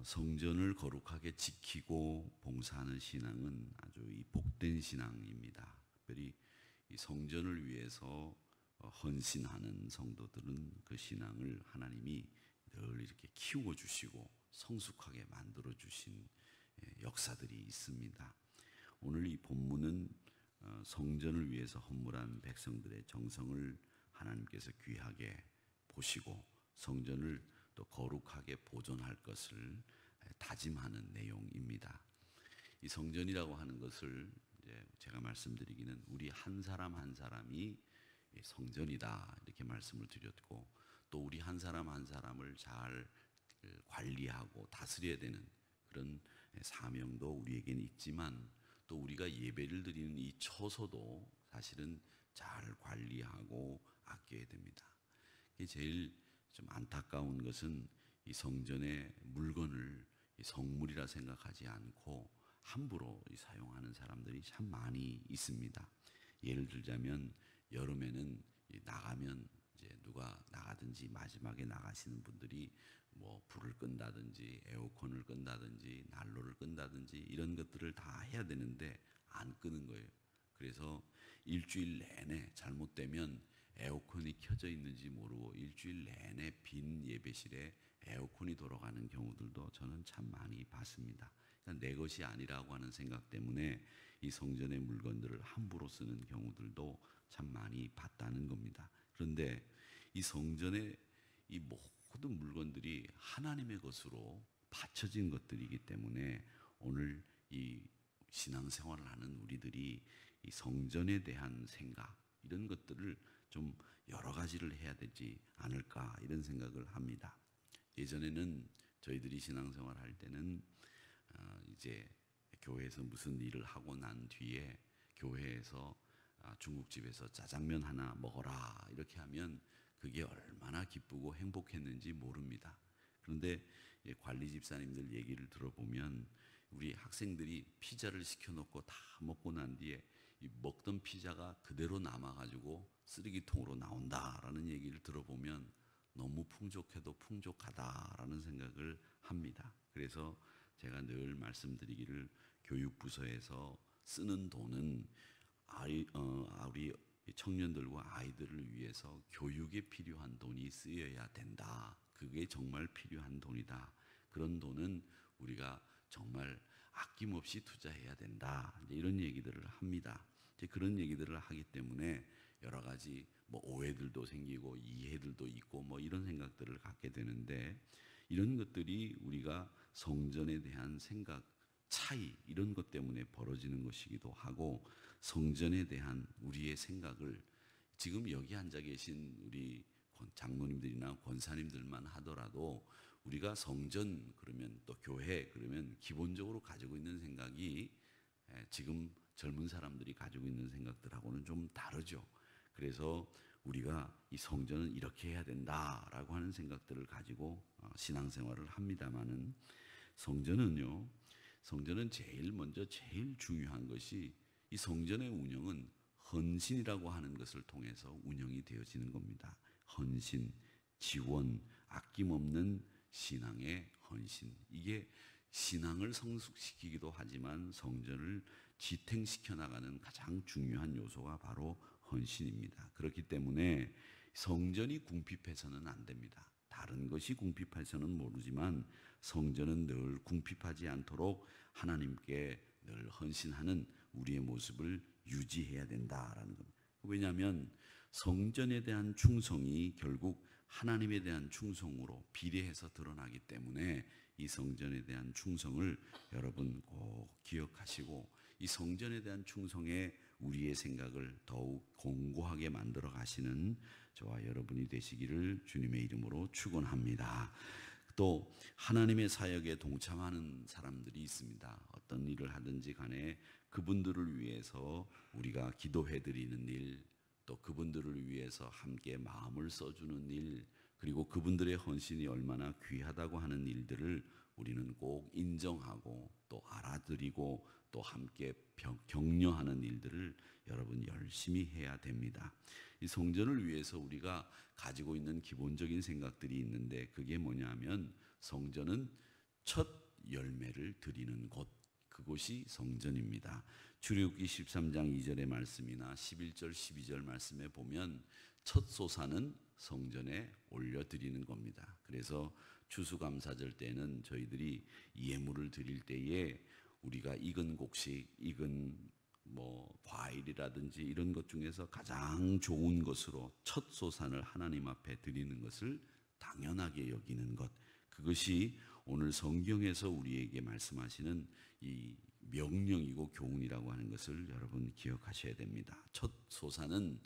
성전을 거룩하게 지키고 봉사하는 신앙은 아주 이 복된 신앙입니다. 특별히 이 성전을 위해서 헌신하는 성도들은 그 신앙을 하나님이 늘 이렇게 키워 주시고 성숙하게 만들어 주신 역사들이 있습니다. 오늘 이 본문은 성전을 위해서 헌물한 백성들의 정성을 하나님께서 귀하게 보시고 성전을 또 거룩하게 보존할 것을 다짐하는 내용입니다. 이 성전이라고 하는 것을 이제 제가 말씀드리기는 우리 한 사람 한 사람이 성전이다 이렇게 말씀을 드렸고, 또 우리 한 사람 한 사람을 잘 관리하고 다스려야 되는 그런 사명도 우리에게는 있지만, 또 우리가 예배를 드리는 이 처소도 사실은 잘 관리하고 아껴야 됩니다. 이게 제일 좀 안타까운 것은 이 성전의 물건을 성물이라 생각하지 않고 함부로 사용하는 사람들이 참 많이 있습니다. 예를 들자면 여름에는 나가면 이제 누가 나가든지 마지막에 나가시는 분들이 뭐 불을 끈다든지 에어컨을 끈다든지 난로를 끈다든지 이런 것들을 다 해야 되는데 안 끄는 거예요. 그래서 일주일 내내 잘못되면 에어컨이 켜져 있는지 모르고 일주일 내내 빈 예배실에 에어컨이 돌아가는 경우들도 저는 참 많이 봤습니다. 그러니까 내 것이 아니라고 하는 생각 때문에 이 성전의 물건들을 함부로 쓰는 경우들도 참 많이 봤다는 겁니다. 그런데 이 성전의 이 모든 물건들이 하나님의 것으로 바쳐진 것들이기 때문에 오늘 이 신앙생활을 하는 우리들이 이 성전에 대한 생각 이런 것들을 좀 여러 가지를 해야 되지 않을까 이런 생각을 합니다. 예전에는 저희들이 신앙생활 할 때는 이제 교회에서 무슨 일을 하고 난 뒤에 교회에서 중국집에서 짜장면 하나 먹어라 이렇게 하면 그게 얼마나 기쁘고 행복했는지 모릅니다. 그런데 관리 집사님들 얘기를 들어보면 우리 학생들이 피자를 시켜놓고 다 먹고 난 뒤에 이 먹던 피자가 그대로 남아가지고 쓰레기통으로 나온다라는 얘기를 들어보면 너무 풍족해도 풍족하다라는 생각을 합니다. 그래서 제가 늘 말씀드리기를 교육부서에서 쓰는 돈은 우리 청년들과 아이들을 위해서 교육에 필요한 돈이 쓰여야 된다. 그게 정말 필요한 돈이다. 그런 돈은 우리가 정말 아낌없이 투자해야 된다. 이런 얘기들을 합니다. 이제 그런 얘기들을 하기 때문에 여러 가지 뭐 오해들도 생기고 이해들도 있고 뭐 이런 생각들을 갖게 되는데, 이런 것들이 우리가 성전에 대한 생각 차이 이런 것 때문에 벌어지는 것이기도 하고, 성전에 대한 우리의 생각을 지금 여기 앉아 계신 우리 장로님들이나 권사님들만 하더라도 우리가 성전 그러면 또 교회 그러면 기본적으로 가지고 있는 생각이 지금 젊은 사람들이 가지고 있는 생각들하고는 좀 다르죠. 그래서 우리가 이 성전은 이렇게 해야 된다라고 하는 생각들을 가지고 신앙생활을 합니다마는, 성전은 제일 먼저 제일 중요한 것이 이 성전의 운영은 헌신이라고 하는 것을 통해서 운영이 되어지는 겁니다. 헌신, 지원, 아낌없는 신앙의 헌신, 이게 신앙을 성숙시키기도 하지만 성전을 지탱시켜 나가는 가장 중요한 요소가 바로 헌신입니다. 그렇기 때문에 성전이 궁핍해서는 안 됩니다. 다른 것이 궁핍해서는 모르지만 성전은 늘 궁핍하지 않도록 하나님께 늘 헌신하는 우리의 모습을 유지해야 된다라는 겁니다. 왜냐하면 성전에 대한 충성이 결국 하나님에 대한 충성으로 비례해서 드러나기 때문에 이 성전에 대한 충성을 여러분 꼭 기억하시고, 이 성전에 대한 충성에 우리의 생각을 더욱 공고하게 만들어 가시는 저와 여러분이 되시기를 주님의 이름으로 축원합니다. 또 하나님의 사역에 동참하는 사람들이 있습니다. 어떤 일을 하든지 간에 그분들을 위해서 우리가 기도해 드리는 일, 또 그분들을 위해서 함께 마음을 써주는 일, 그리고 그분들의 헌신이 얼마나 귀하다고 하는 일들을 우리는 꼭 인정하고 또 알아드리고 또 함께 격려하는 일들을 여러분 열심히 해야 됩니다. 이 성전을 위해서 우리가 가지고 있는 기본적인 생각들이 있는데, 그게 뭐냐면 성전은 첫 열매를 드리는 곳, 그곳이 성전입니다. 출애굽기 13장 2절의 말씀이나 11절 12절 말씀에 보면 첫 소사는 성전에 올려드리는 겁니다. 그래서 추수감사절 때는 저희들이 예물을 드릴 때에 우리가 익은 곡식, 익은 과일이라든지 이런 것 중에서 가장 좋은 것으로 첫 소산을 하나님 앞에 드리는 것을 당연하게 여기는 것, 그것이 오늘 성경에서 우리에게 말씀하시는 이 명령이고 교훈이라고 하는 것을 여러분 기억하셔야 됩니다. 첫 소산은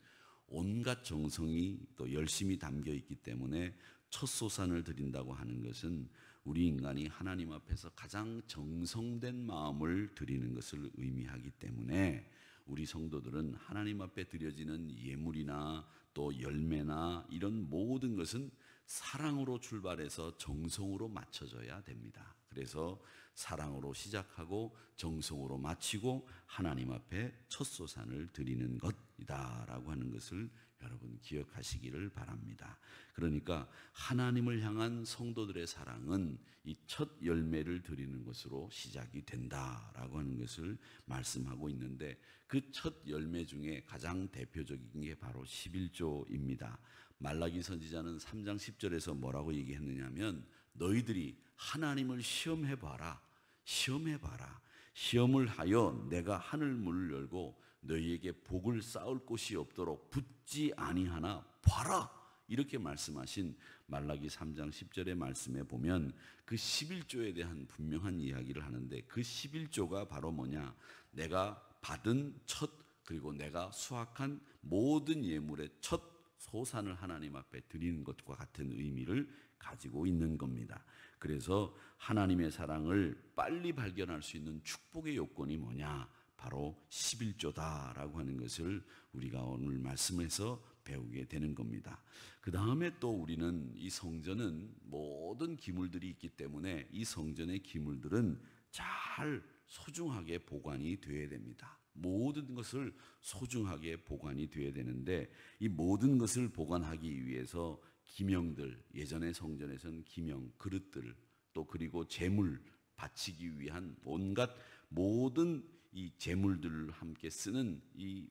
온갖 정성이 또 열심히 담겨 있기 때문에 첫 소산을 드린다고 하는 것은 우리 인간이 하나님 앞에서 가장 정성된 마음을 드리는 것을 의미하기 때문에 우리 성도들은 하나님 앞에 드려지는 예물이나 또 열매나 이런 모든 것은 사랑으로 출발해서 정성으로 맞춰져야 됩니다. 그래서 사랑으로 시작하고 정성으로 마치고 하나님 앞에 첫 소산을 드리는 것이다라고 하는 것을 여러분 기억하시기를 바랍니다. 그러니까 하나님을 향한 성도들의 사랑은 이 첫 열매를 드리는 것으로 시작이 된다라고 하는 것을 말씀하고 있는데, 그 첫 열매 중에 가장 대표적인 게 바로 11조입니다. 말라기 선지자는 3장 10절에서 뭐라고 얘기했느냐면, 너희들이 하나님을 시험해봐라. 시험해봐라. 시험을 하여 내가 하늘 문을 열고 너희에게 복을 쌓을 곳이 없도록 붙지 아니하나 봐라. 이렇게 말씀하신 말라기 3장 10절의 말씀에 보면 그 11조에 대한 분명한 이야기를 하는데, 그 11조가 바로 뭐냐? 내가 받은 첫, 그리고 내가 수확한 모든 예물의 첫 소산을 하나님 앞에 드리는 것과 같은 의미를 가지고 있는 겁니다. 그래서 하나님의 사랑을 빨리 발견할 수 있는 축복의 요건이 뭐냐? 바로 11조다라고 하는 것을 우리가 오늘 말씀에서 배우게 되는 겁니다. 그 다음에 또 우리는 이 성전은 모든 기물들이 있기 때문에 이 성전의 기물들은 잘 소중하게 보관이 되어야 됩니다. 모든 것을 소중하게 보관이 되어야 되는데, 이 모든 것을 보관하기 위해서 기명들, 예전의 성전에서는 기명, 그릇들, 또 그리고 제물 바치기 위한 온갖 모든 이 제물들을 함께 쓰는 이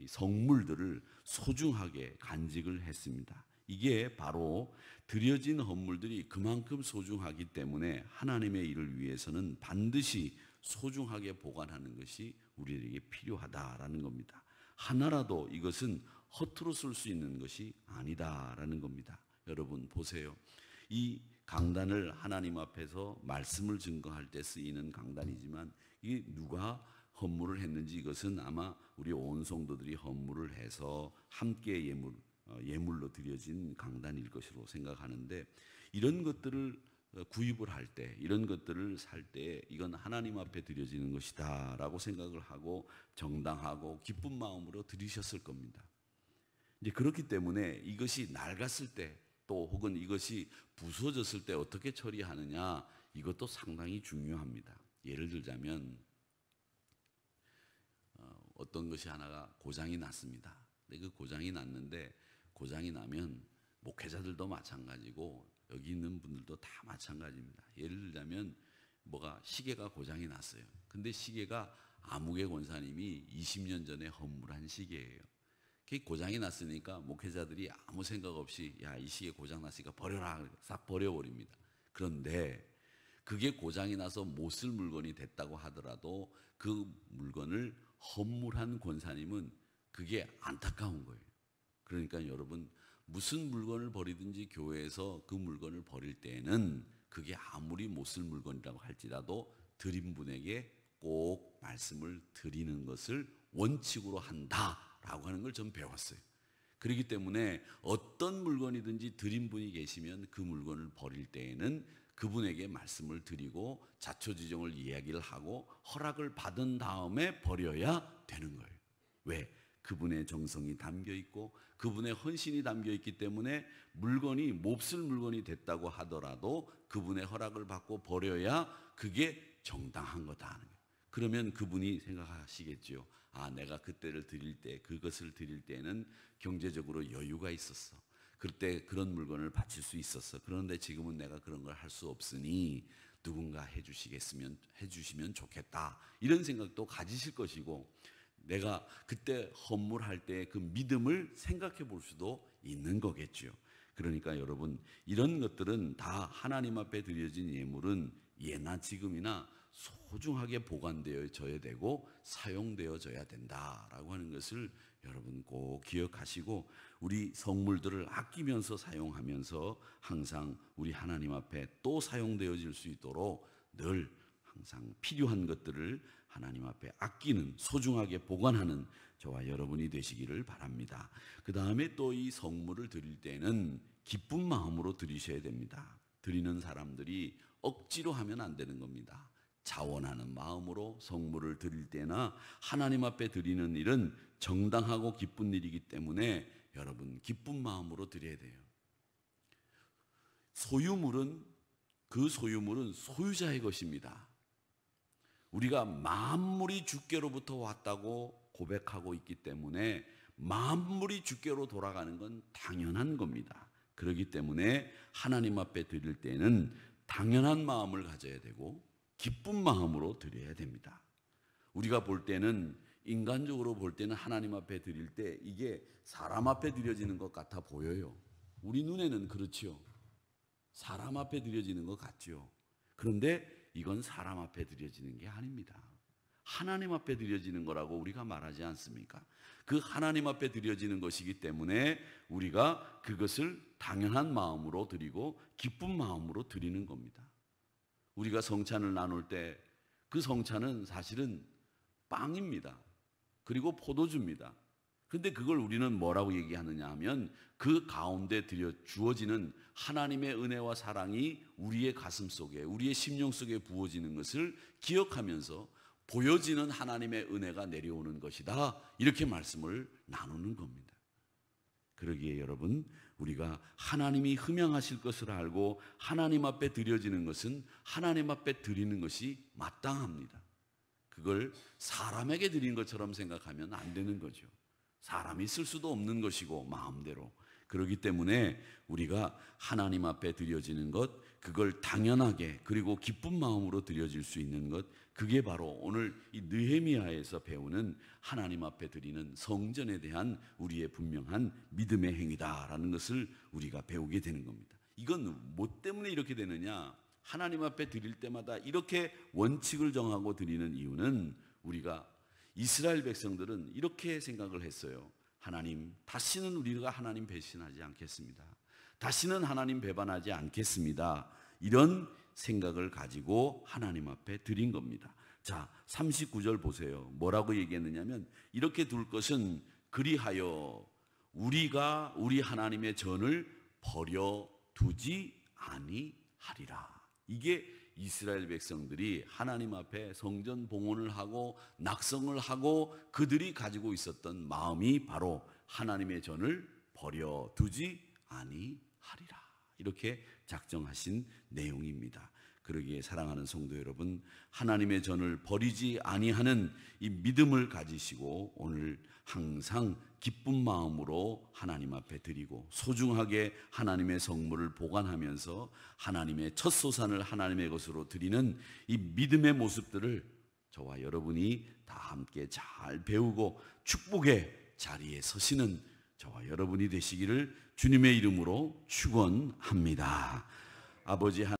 성물들을 소중하게 간직을 했습니다. 이게 바로 드려진 헌물들이 그만큼 소중하기 때문에 하나님의 일을 위해서는 반드시 소중하게 보관하는 것이 우리에게 필요하다라는 겁니다. 하나라도 이것은 허투루 쓸 수 있는 것이 아니다라는 겁니다. 여러분 보세요. 이 강단을 하나님 앞에서 말씀을 증거할 때 쓰이는 강단이지만, 이 누가 헌물을 했는지 이것은 아마 우리 온 성도들이 헌물을 해서 함께 예물로 드려진 강단일 것으로 생각하는데, 이런 것들을 구입을 할 때, 이런 것들을 살 때 이건 하나님 앞에 드려지는 것이다 라고 생각을 하고 정당하고 기쁜 마음으로 드리셨을 겁니다. 이제 그렇기 때문에 이것이 낡았을 때, 또 혹은 이것이 부서졌을 때 어떻게 처리하느냐, 이것도 상당히 중요합니다. 예를 들자면 어떤 것이 하나가 고장이 났습니다. 근데 그 고장이 났는데, 고장이 나면 목회자들도 마찬가지고 여기 있는 분들도 다 마찬가지입니다. 예를 들자면 시계가 고장이 났어요. 근데 시계가 아무개 권사님이 20년 전에 헌물한 시계예요. 그게 고장이 났으니까 목회자들이 아무 생각 없이 야, 이 시계 고장 났으니까 버려라, 싹 버려버립니다. 그런데 그게 고장이 나서 못 쓸 물건이 됐다고 하더라도 그 물건을 헌물한 권사님은 그게 안타까운 거예요. 그러니까 여러분, 무슨 물건을 버리든지 교회에서 그 물건을 버릴 때에는 그게 아무리 못 쓸 물건이라고 할지라도 드린 분에게 꼭 말씀을 드리는 것을 원칙으로 한다라고 하는 걸 전 배웠어요. 그렇기 때문에 어떤 물건이든지 드린 분이 계시면 그 물건을 버릴 때에는 그분에게 말씀을 드리고 자초지종을 이야기를 하고 허락을 받은 다음에 버려야 되는 거예요. 왜? 그분의 정성이 담겨 있고 그분의 헌신이 담겨 있기 때문에 물건이 몹쓸 물건이 됐다고 하더라도 그분의 허락을 받고 버려야 그게 정당한 거다 하는 거예요. 그러면 그분이 생각하시겠죠. 아, 내가 그때를 드릴 때, 그것을 드릴 때는 경제적으로 여유가 있었어. 그때 그런 물건을 바칠 수 있었어. 그런데 지금은 내가 그런 걸 할 수 없으니 누군가 해주시면 좋겠다, 이런 생각도 가지실 것이고, 내가 그때 헌물할 때 그 믿음을 생각해 볼 수도 있는 거겠죠. 그러니까 여러분, 이런 것들은 다 하나님 앞에 드려진 예물은 예나 지금이나 소중하게 보관되어져야 되고 사용되어져야 된다라고 하는 것을 여러분 꼭 기억하시고, 우리 성물들을 아끼면서 사용하면서 항상 우리 하나님 앞에 또 사용되어질 수 있도록 늘 항상 필요한 것들을 하나님 앞에 아끼는, 소중하게 보관하는 저와 여러분이 되시기를 바랍니다. 그 다음에 또 이 성물을 드릴 때는 기쁜 마음으로 드리셔야 됩니다. 드리는 사람들이 억지로 하면 안 되는 겁니다. 자원하는 마음으로 성물을 드릴 때나 하나님 앞에 드리는 일은 정당하고 기쁜 일이기 때문에 여러분 기쁜 마음으로 드려야 돼요. 그 소유물은 소유자의 것입니다. 우리가 만물이 주께로부터 왔다고 고백하고 있기 때문에 만물이 주께로 돌아가는 건 당연한 겁니다. 그렇기 때문에 하나님 앞에 드릴 때는 당연한 마음을 가져야 되고 기쁜 마음으로 드려야 됩니다. 우리가 볼 때는, 인간적으로 볼 때는 하나님 앞에 드릴 때 이게 사람 앞에 드려지는 것 같아 보여요. 우리 눈에는 그렇죠. 사람 앞에 드려지는 것 같죠. 그런데 이건 사람 앞에 드려지는 게 아닙니다. 하나님 앞에 드려지는 거라고 우리가 말하지 않습니까? 그 하나님 앞에 드려지는 것이기 때문에 우리가 그것을 당연한 마음으로 드리고 기쁜 마음으로 드리는 겁니다. 우리가 성찬을 나눌 때 그 성찬은 사실은 빵입니다. 그리고 포도주입니다. 근데 그걸 우리는 뭐라고 얘기하느냐 하면 그 가운데 주어지는 하나님의 은혜와 사랑이 우리의 가슴 속에, 우리의 심령 속에 부어지는 것을 기억하면서 보여지는 하나님의 은혜가 내려오는 것이다, 이렇게 말씀을 나누는 겁니다. 그러기에 여러분, 우리가 하나님이 흠양하실 것을 알고 하나님 앞에 드려지는 것은 하나님 앞에 드리는 것이 마땅합니다. 그걸 사람에게 드린 것처럼 생각하면 안 되는 거죠. 사람이 쓸 수도 없는 것이고 마음대로. 그렇기 때문에 우리가 하나님 앞에 드려지는 것, 그걸 당연하게 그리고 기쁜 마음으로 드려질 수 있는 것, 그게 바로 오늘 이 느헤미야에서 배우는 하나님 앞에 드리는 성전에 대한 우리의 분명한 믿음의 행위다라는 것을 우리가 배우게 되는 겁니다. 이건 뭐 때문에 이렇게 되느냐? 하나님 앞에 드릴 때마다 이렇게 원칙을 정하고 드리는 이유는, 우리가 이스라엘 백성들은 이렇게 생각을 했어요. 하나님, 다시는 우리가 하나님 배신하지 않겠습니다. 다시는 하나님 배반하지 않겠습니다. 이런 생각을 가지고 하나님 앞에 드린 겁니다. 자, 39절 보세요. 뭐라고 얘기했느냐면, 이렇게 둘 것은 그리하여 우리가 우리 하나님의 전을 버려두지 아니하리라. 이게 이스라엘 백성들이 하나님 앞에 성전 봉헌을 하고 낙성을 하고 그들이 가지고 있었던 마음이 바로 하나님의 전을 버려두지 아니하리라, 이렇게 작정하신 내용입니다. 그러기에 사랑하는 성도 여러분, 하나님의 전을 버리지 아니하는 이 믿음을 가지시고 오늘 항상 기쁜 마음으로 하나님 앞에 드리고 소중하게 하나님의 성물을 보관하면서 하나님의 첫 소산을 하나님의 것으로 드리는 이 믿음의 모습들을 저와 여러분이 다 함께 잘 배우고 축복의 자리에 서시는 저와 여러분이 되시기를 주님의 이름으로 축원합니다. 아버지 하나님,